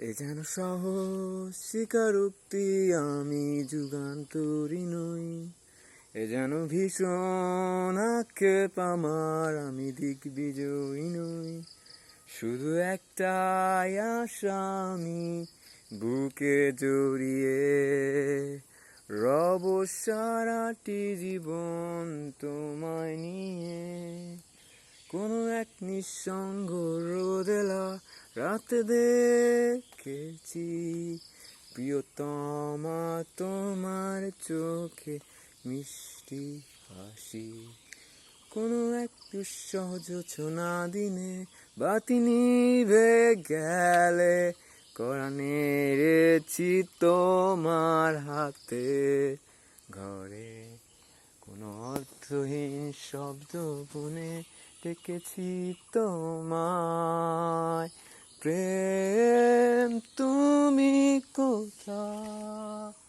এ যেন সহজ স্বীকারোক্তি, আমি যুগান্তরী নই। এ যেন ভীষণ আক্ষেপ আমার, আমি দিগ্বিজয়ী নই। শুধু একটাই আশা, আমি বুকে জড়িয়ে রব সারাটি জীবন তোমায় নিয়ে। কোনো এক নিঃসঙ্গ রোদেলা রাতে দেখেছি প্রিয়তমা তোমার চোখে মিষ্টি হাসি। কোনো এক দুঃসহ জোছনা দিনে বাতি নিভে গেলে কড়া নেড়েছি তোমার হাতে ঘরে। কোনো অর্থহীন শব্দ বনে ডেকেছি তোমায়, প্রেম তুমি কোথায়?